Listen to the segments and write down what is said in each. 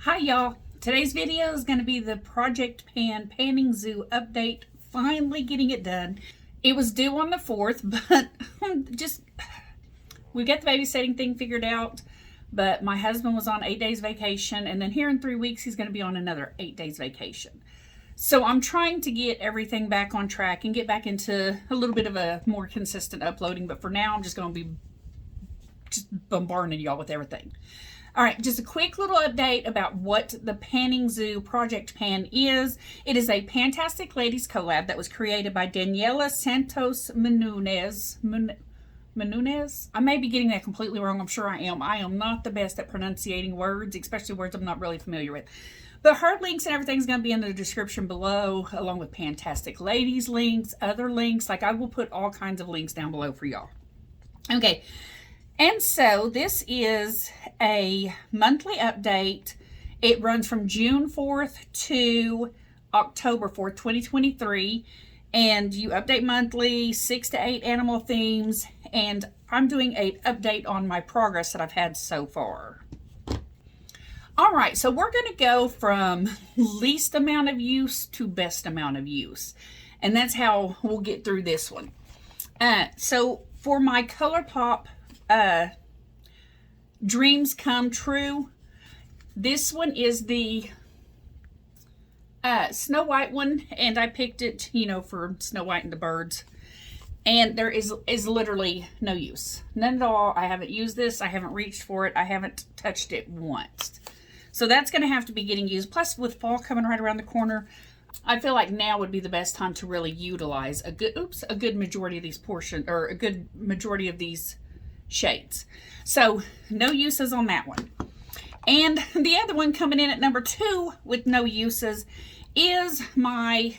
Hi y'all, today's video is going to be the Project Pan Panning Zoo update. Finally getting it done. It was due on the 4th, but we got the babysitting thing figured out, but my husband was on 8 days vacation, and then here in 3 weeks he's going to be on another 8 days vacation. So I'm trying to get everything back on track and get back into a little bit of a more consistent uploading, but for now I'm just going to be bombarding y'all with everything. All right, just a quick little update about what the Panning Zoo Project Pan is. It is a Pantastic Ladies collab that was created by Daniela Santos Menunez. I may be getting that completely wrong. I'm sure I am. I am not the best at pronunciating words, especially words I'm not really familiar with. But her links and everything's going to be in the description below, along with Pantastic Ladies links, other links. Like, I will put all kinds of links down below for y'all. Okay. And so this is a monthly update. It runs from June 4th to October 4th, 2023. And you update monthly, 6 to 8 animal themes. And I'm doing an update on my progress that I've had so far. All right, so we're going to go from least amount of use to best amount of use. And that's how we'll get through this one. So for my ColourPop Dreams Come True, this one is the Snow White one, and I picked it, you know, for Snow White and the birds. And there is literally no use, none at all. I haven't used this, I haven't reached for it, I haven't touched it once. So that's going to have to be getting used. Plus, with fall coming right around the corner, I feel like now would be the best time to really utilize a good majority of these portions, or a good majority of these shades. So no uses on that one. And the other one coming in at number 2 with no uses is my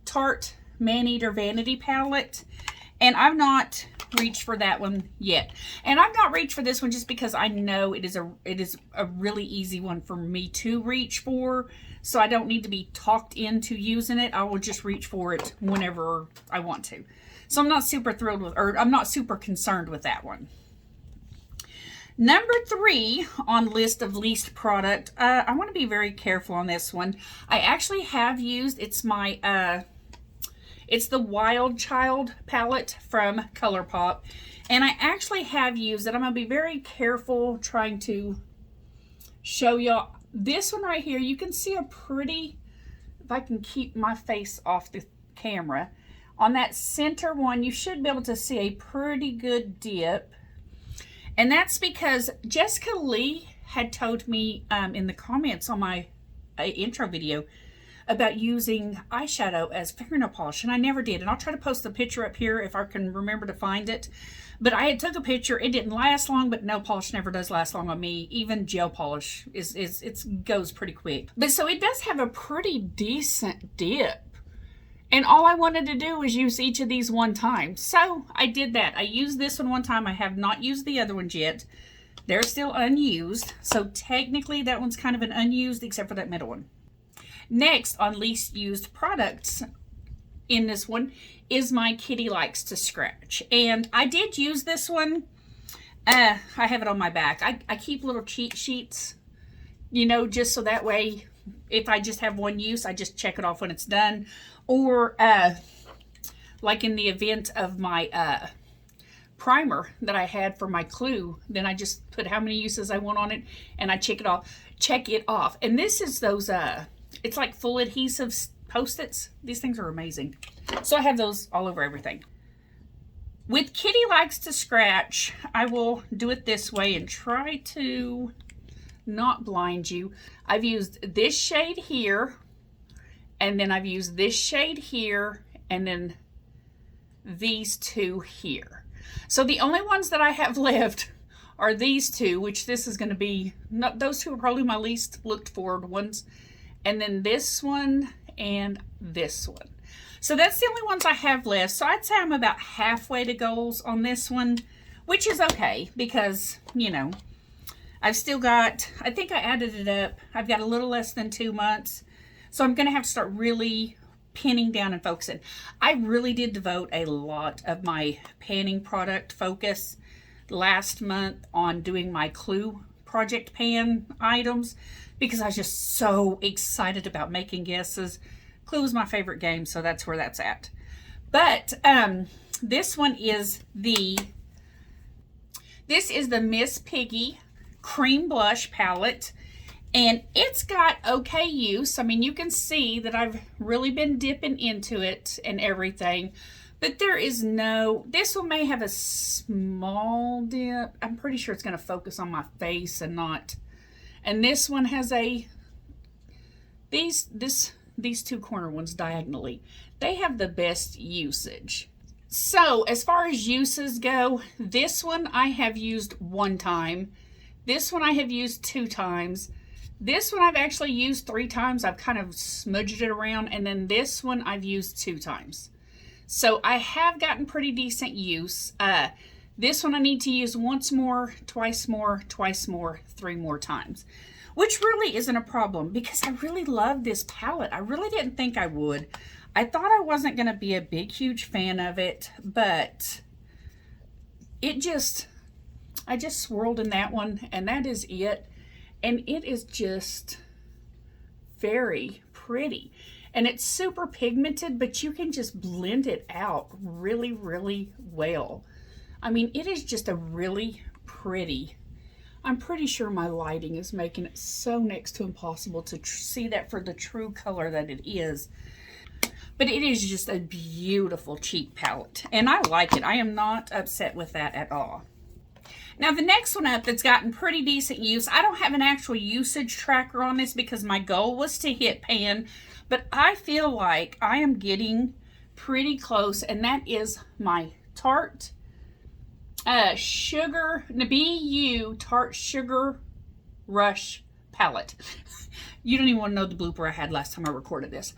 Tarte Maneater Vanity Palette. And I've not reached for that one yet. And I've not reached for this one just because I know it is a really easy one for me to reach for. So I don't need to be talked into using it. I will just reach for it whenever I want to. So I'm not super thrilled with, or I'm not super concerned with that one. Number 3 on list of least product. I want to be very careful on this one. I actually have used, it's my, it's the Wild Child palette from ColourPop. And I actually have used it. I'm going to be very careful trying to show y'all. This one right here, you can see a pretty, if I can keep my face off the camera, on that center one, you should be able to see a pretty good dip. And that's because Jessica Lee had told me in the comments on my intro video about using eyeshadow as fingernail polish, and I never did. And I'll try to post the picture up here if I can remember to find it. But I had took a picture. It didn't last long, but nail polish never does last long on me. Even gel polish goes pretty quick. But so it does have a pretty decent dip. And all I wanted to do was use each of these one time. So I did that. I used this one time. I have not used the other ones yet. They're still unused. So technically that one's kind of an unused, except for that middle one. Next on least used products in this one is my Kitty Likes to Scratch. And I did use this one. I have it on my back. I keep little cheat sheets, you know, just so that way if I just have one use, I just check it off when it's done. Or like in the event of my primer that I had for my Clue, then I just put how many uses I want on it and I check it off. And this is those it's like full adhesive Post-its. These things are amazing. So I have those all over everything. With Kitty Likes to Scratch, I will do it this way and try to not blind you. I've used this shade here, and then I've used this shade here, and then these two here. So the only ones that I have left are these two, which this is going to be, those two are probably my least looked forward ones. And then this one and this one. So that's the only ones I have left. So I'd say I'm about halfway to goals on this one, which is okay because, you know, I've still got, I think I added it up. I've got a little less than 2 months. So I'm going to have to start really pinning down and focusing. I really did devote a lot of my panning product focus last month on doing my Clue project pan items because I was just so excited about making guesses. Clue was my favorite game, so that's where that's at. But this one is this is the Miss Piggy Cream Blush Palette. And it's got okay use. I mean, you can see that I've really been dipping into it and everything. But there is no, this one may have a small dip. I'm pretty sure it's going to focus on my face and not. And this one has a, these two corner ones diagonally, they have the best usage. So as far as uses go, this one I have used 1 time. This one I have used 2 times. This one I've actually used 3 times. I've kind of smudged it around. And then this one I've used 2 times. So I have gotten pretty decent use. This one I need to use once more, twice more, 3 more times. Which really isn't a problem because I really love this palette. I really didn't think I would. I thought I wasn't going to be a big, huge fan of it. But it just, I just swirled in that one. And that is it. And it is just very pretty. And it's super pigmented, but you can just blend it out really, really well. I mean, it is just a really pretty. I'm pretty sure my lighting is making it so next to impossible to see that for the true color that it is. But it is just a beautiful cheap palette. And I like it. I am not upset with that at all. Now the next one up that's gotten pretty decent use, I don't have an actual usage tracker on this because my goal was to hit pan, but I feel like I am getting pretty close, and that is my Tarte Sugar, BU Tarte Sugar Rush palette. You don't even want to know the blooper I had last time I recorded this.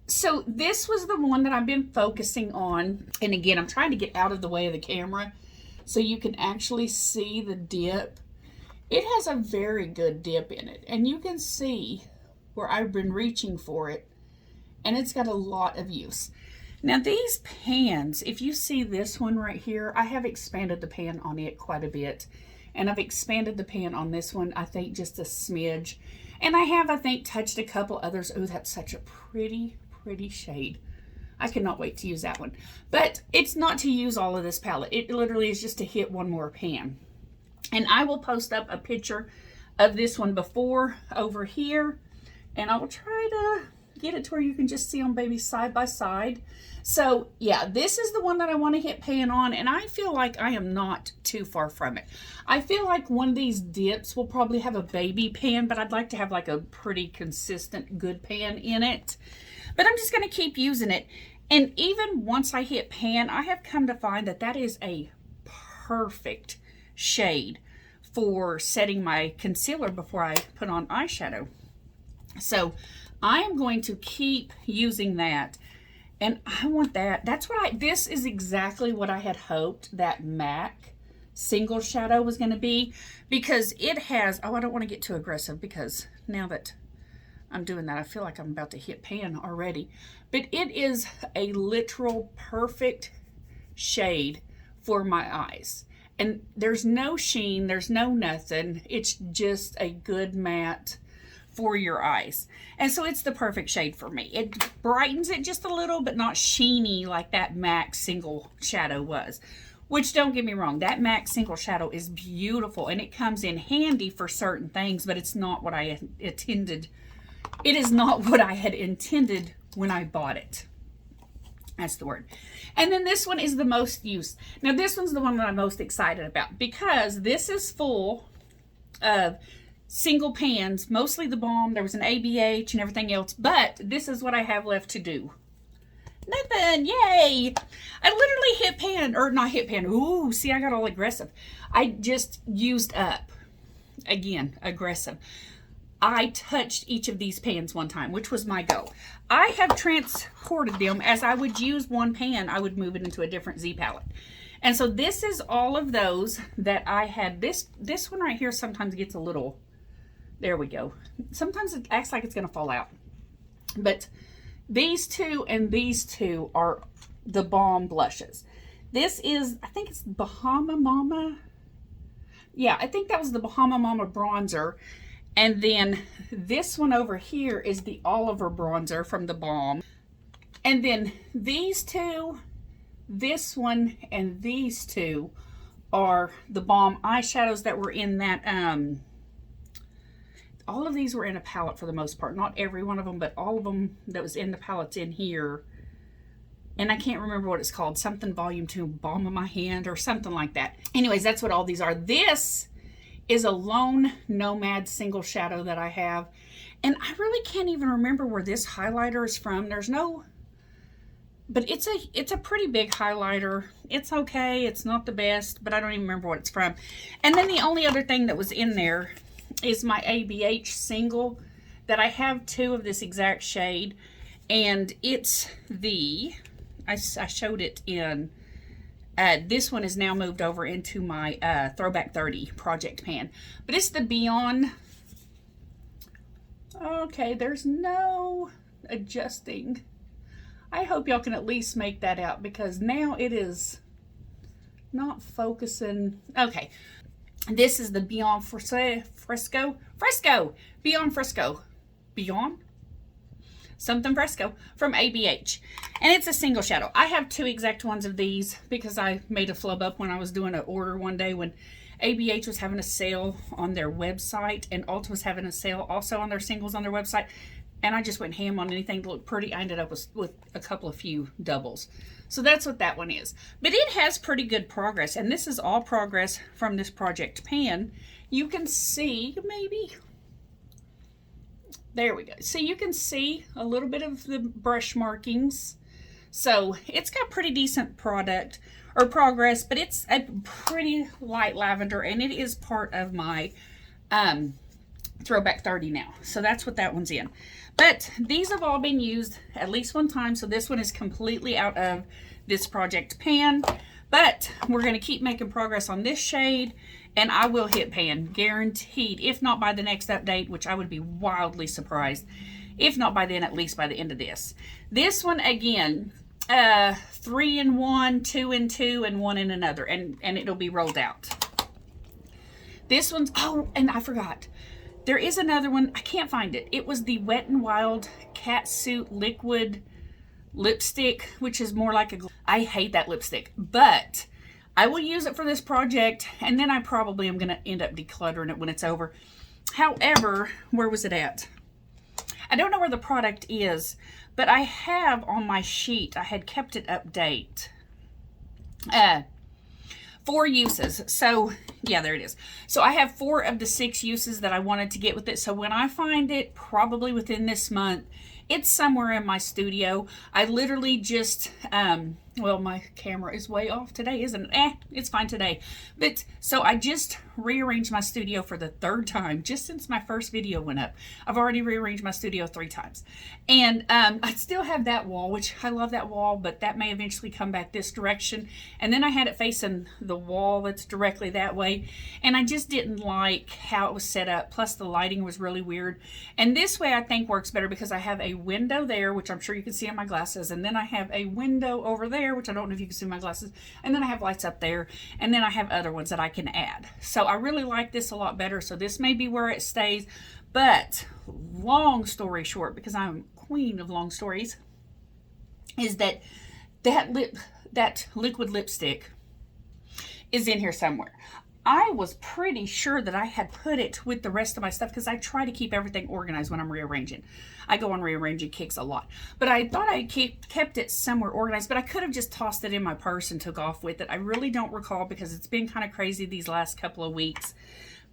So this was the one that I've been focusing on, and again, I'm trying to get out of the way of the camera so you can actually see the dip. It has a very good dip in it, and you can see where I've been reaching for it, and it's got a lot of use. Now these pans, if you see this one right here, I have expanded the pan on it quite a bit, and I've expanded the pan on this one, I think just a smidge, and I have, I think, touched a couple others. Oh, that's such a pretty, pretty shade. I cannot wait to use that one. But it's not to use all of this palette. It literally is just to hit one more pan. And I will post up a picture of this one before over here. And I will try to get it to where you can just see them baby side by side. So yeah, this is the one that I want to hit pan on. And I feel like I am not too far from it. I feel like one of these dips will probably have a baby pan. But I'd like to have like a pretty consistent good pan in it. But I'm just going to keep using it. And even once I hit pan, I have come to find that that is a perfect shade for setting my concealer before I put on eyeshadow. So I am going to keep using that. And I want that. That's what this is exactly what I had hoped that MAC single shadow was going to be. Because it has, oh, I don't want to get too aggressive because now that I'm doing that, I feel like I'm about to hit pan already. But it is a literal perfect shade for my eyes. And there's no sheen, there's no nothing. It's just a good matte for your eyes. And so it's the perfect shade for me. It brightens it just a little, but not sheeny like that MAC single shadow was. Which, don't get me wrong, that MAC single shadow is beautiful. And it comes in handy for certain things, but it's not what I intended. It is not what I had intended when I bought it. That's the word. And then this one is the most used. Now this one's the one that I'm most excited about because this is full of single pans, mostly the balm. There was an ABH and everything else, but this is what I have left to do. Nothing, yay! I literally hit pan, or not hit pan. Ooh, see, I got all aggressive. I just used up, again, aggressive. I touched each of these pans one time, which was my goal. I have transported them as I would use one pan, I would move it into a different Z palette. And so this is all of those that I had. This one right here sometimes gets a little, there we go. Sometimes it acts like it's going to fall out. But these two and these two are the balm blushes. This is, I think it's Bahama Mama. Yeah, I think that was the Bahama Mama bronzer. And then this one over here is the Oliver bronzer from the Balm. And then these two, this one, and these two are the Balm eyeshadows that were in that, all of these were in a palette for the most part. Not every one of them, but all of them that was in the palettes in here. And I can't remember what it's called. Something volume 2, Balm of My Hand or something like that. Anyways, that's what all these are. This is a Lone Nomad single shadow that I have. And I really can't even remember where this highlighter is from. There's no... But it's a pretty big highlighter. It's okay. It's not the best, but I don't even remember what it's from. And then the only other thing that was in there is my ABH single that I have 2 of this exact shade. And it's the... I showed it in, this one is now moved over into my Throwback 30 project pan. But it's the Beyond, okay, there's no adjusting. I hope y'all can at least make that out because now it is not focusing. Okay, this is the Beyond Fresco, Beyond Fresco, Beyond? Something Fresco from ABH, and it's a single shadow. I have 2 exact ones of these because I made a flub up when I was doing an order one day when ABH was having a sale on their website and Ulta was having a sale also on their singles on their website, and I just went ham on anything that looked pretty. I ended up with a couple of few doubles. So that's what that one is. But it has pretty good progress, and this is all progress from this project pan. You can see, maybe... There we go. So you can see a little bit of the brush markings. So it's got pretty decent product or progress, but it's a pretty light lavender and it is part of my Throwback 30 now. So that's what that one's in. But these have all been used at least one time. So this one is completely out of this project pan, but we're going to keep making progress on this shade. And I will hit pan, guaranteed, if not by the next update, which I would be wildly surprised. If not by then, at least by the end of this. This one, again, 3 in 1, 2 in 2, and 1 in another. And it'll be rolled out. This one's, oh, and I forgot. There is another one. I can't find it. It was the Wet n Wild Catsuit Liquid Lipstick, which is more like a, I hate that lipstick. But... I will use it for this project, and then I probably am going to end up decluttering it when it's over. However, where was it at? I don't know where the product is, but I have on my sheet, I had kept it update. 4 uses. So, yeah, there it is. So I have 4 of the 6 uses that I wanted to get with it. So when I find it, probably within this month, it's somewhere in my studio. I literally just, well, my camera is way off today, isn't it? It's fine today. But, so I just rearranged my studio for the 3rd time, just since my first video went up. I've already rearranged my studio 3 times. And I still have that wall, which I love that wall, but that may eventually come back this direction. And then I had it facing the wall that's directly that way. And I just didn't like how it was set up. Plus the lighting was really weird. And this way I think works better because I have a window there, which I'm sure you can see in my glasses. And then I have a window over there, which I don't know if you can see in my glasses. And then I have lights up there. And then I have other ones that I can add. So I really like this a lot better. So this may be where it stays. But long story short, because I'm queen of long stories, is that that liquid lipstick is in here somewhere. I was pretty sure that I had put it with the rest of my stuff because I try to keep everything organized when I'm rearranging. I go on rearranging kicks a lot. But I thought I kept it somewhere organized, but I could have just tossed it in my purse and took off with it. I really don't recall because it's been kind of crazy these last couple of weeks.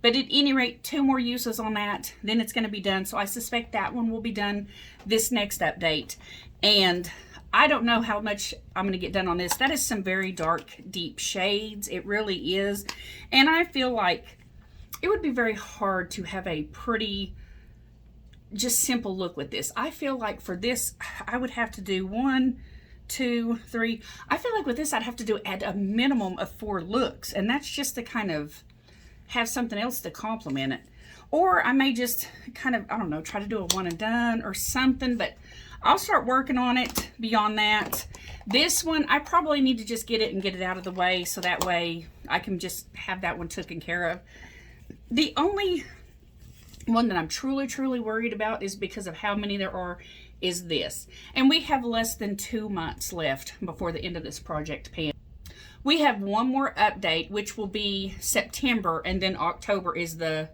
But at any rate, 2 more uses on that, then it's going to be done. So I suspect that one will be done this next update. And I don't know how much I'm going to get done on this. That is some very dark, deep shades. It really is. And I feel like it would be very hard to have a pretty, just simple look with this. I feel like for this, I would have to do 1, 2, 3. I feel like with this, I'd have to do at a minimum of 4 looks. And that's just to kind of have something else to complement it. Or I may just kind of, I don't know, try to do a one and done or something. But I'll start working on it beyond that. This one, I probably need to just get it and get it out of the way. So that way I can just have that one taken care of. The only one that I'm truly worried about is because of how many there are is this. And we have less than 2 months left before the end of this project pan. We have one more update, which will be September, and then October is the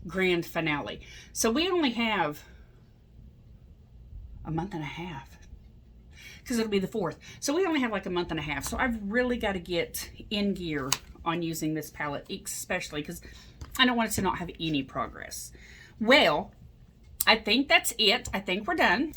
grand finale. So we only have a month and a half, because it'll be the 4th. So we only have like a month and a half. So I've really got to get in gear on using this palette, especially because I don't want it to not have any progress. Well, I think that's it. I think we're done.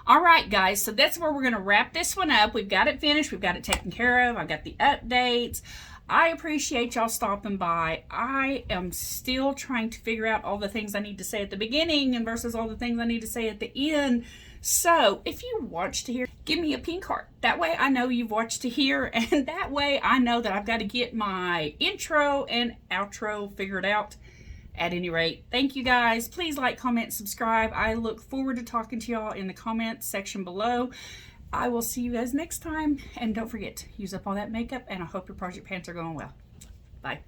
All right, guys, so that's where we're going to wrap this one up. We've got it finished. We've got it taken care of. I've got the updates. I appreciate y'all stopping by. I am still trying to figure out all the things I need to say at the beginning and versus all the things I need to say at the end. So if you watch to here, give me a pink heart. That way I know you've watched to here, and that way I know that I've got to get my intro and outro figured out. At any rate, thank you guys. Please like, comment, subscribe. I look forward to talking to y'all in the comments section below. I will see you guys next time. And don't forget, use up all that makeup, and I hope your project pants are going well. Bye.